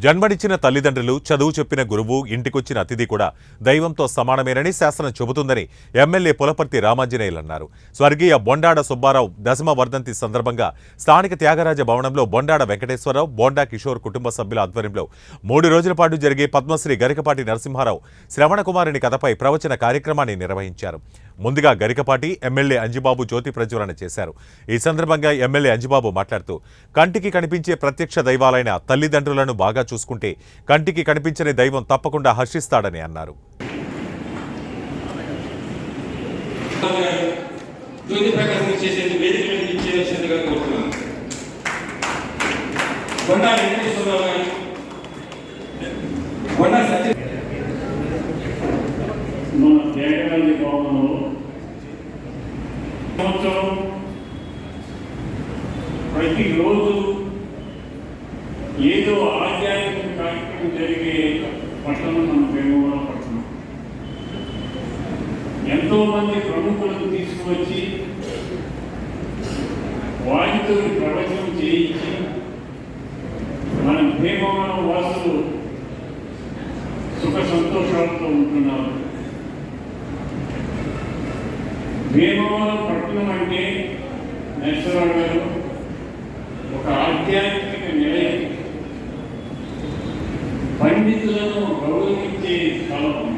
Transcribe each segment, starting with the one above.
జన్మనిచ్చిన తల్లిదండ్రులు, చదువు చెప్పిన గురువు, ఇంటికొచ్చిన అతిథి కూడా దైవంతో సమానమేనని శాసనం చెబుతుందని ఎమ్మెల్యే పులపర్తి రామాంజనేయులు అన్నారు. స్వర్గీయ బొండాడ సుబ్బారావు దశమ వర్ధంతి సందర్భంగా స్థానిక త్యాగరాజ భవనంలో బొండాడ వెంకటేశ్వరరావు, బొండా కిషోర్ కుటుంబ సభ్యుల ఆధ్వర్యంలో 3 రోజుల పాటు జరిగే పద్మశ్రీ గరికపాటి నరసింహారావు శ్రవణకుమారుని కథపై ప్రవచన కార్యక్రమాన్ని నిర్వహించారు. ముందుగా గరికపాటి, ఎమ్మెల్యే అంజిబాబు జ్యోతి ప్రజ్వలన చేశారు. ఈ సందర్భంగా ఎమ్మెల్యే అంజిబాబు మాట్లాడుతూ కంటికి కనిపించే ప్రత్యక్ష దైవాలైన తల్లిదండ్రులను బాగా చూసుకుంటే కంటికి కనిపించని దైవం తప్పకుండా హర్షిస్తాడని అన్నారు. మన త్యాగరాజ భవనంలో సంవత్సరం ప్రతిరోజు ఏదో ఆధ్యాత్మిక కార్యక్రమం జరిగే పట్టణం మన భీమవరం పట్టణం. ఎంతో మంది ప్రముఖులను తీసుకువచ్చి వారితో ప్రవచనం చేయించి మన భీమవరం వాసులు సుఖ సంతోషాలతో ఉంటున్నారు. భీమవరం పట్టణం అంటే నరసింహరావు గారు ఒక ఆధ్యాత్మిక నిలయం, పండితులను గౌరవించే స్థలం.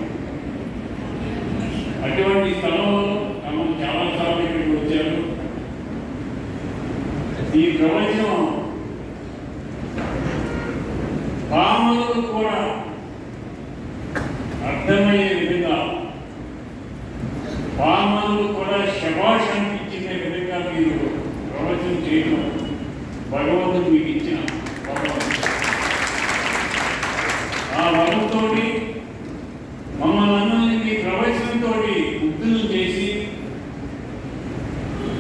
అటువంటి స్థలంలో మనం చాలాసార్లు ఇక్కడికి వచ్చారు. ఈ ప్రపంచం పాములకు కూడా అర్థమయ్యే విధంగా, పాములు కూడా శభాష్ అనిపించే విధంగా మీరు ప్రవచనం చేయడం భగవంతుడు మీకు ఇచ్చిన ఆ వరంతో మమ్మల్ని అందరినీ ప్రవచనంతో బుద్ధులు చేసి,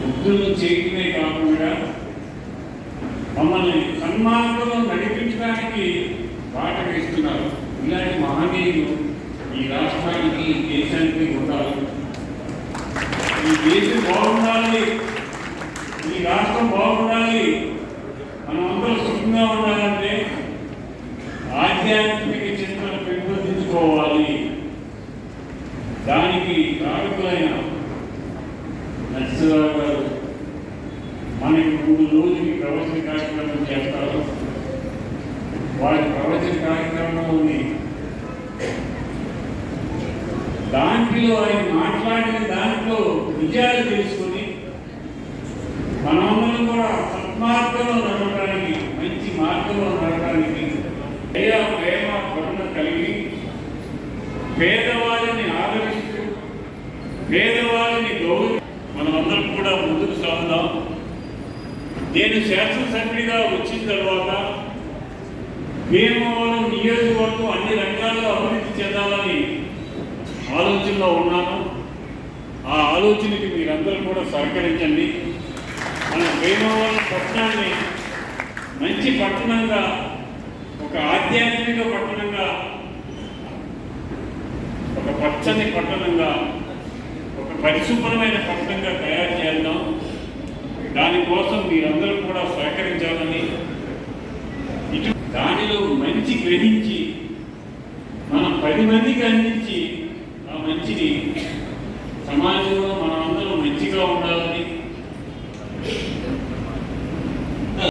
బుద్ధులు చేయడమే కాకుండా మమ్మల్ని సన్మార్గంలో నడిపించడానికి బాట వేస్తున్నారు. ఇలాంటి మహనీయులు ఈ రాష్ట్రానికి, ఈ దేశానికి ఉండాలి. ఈ దేశం బాగుండాలి, ఈ రాష్ట్రం బాగుండాలి, మనమందరూ సుఖంగా ఉండాలంటే ఆధ్యాత్మిక చింతన పెంపొందించుకోవాలి. దానికి కారకులైన నరసింహరావు గారు మనకి 3 రోజులకి ప్రవచన కార్యక్రమం చేస్తారు. వారి ప్రవచన కార్యక్రమం ఉంది. దాంట్లో ఆయన మాట్లాడిన దాంట్లో నిజాలు తెలుసుకొని మనమందరం కూడా సత్మార్గంలో నడవడానికి, మంచి మార్గంలో నడవడానికి దయ, ప్రేమ, కరుణ కలిగి పేదవాళ్ళని ఆదరిస్తూ, పేదవాళ్ళని గౌరవ మనమందరం కూడా ముందుకు సాగుదాం. నేను శాసనసభ్యుడిగా వచ్చిన తర్వాత భీమవరం నియోజకవర్గం అన్ని రంగాల్లో అభివృద్ధి చెందాలని ఆలోచనలో ఉన్నాను. ఆ ఆలోచనకి మీరందరూ కూడా సహకరించండి. మన భీమవరం పట్టణాన్ని మంచి పట్టణంగా, ఒక ఆధ్యాత్మిక పట్టణంగా, ఒక పచ్చని పట్టణంగా, ఒక పరిశుభ్రమైన పట్టణంగా తయారు చేద్దాం. దానికోసం మీరందరూ కూడా సహకరించాలని, దానిలో మంచి గ్రహించి మనం 10 మందికి అందించి ఆ మంచిని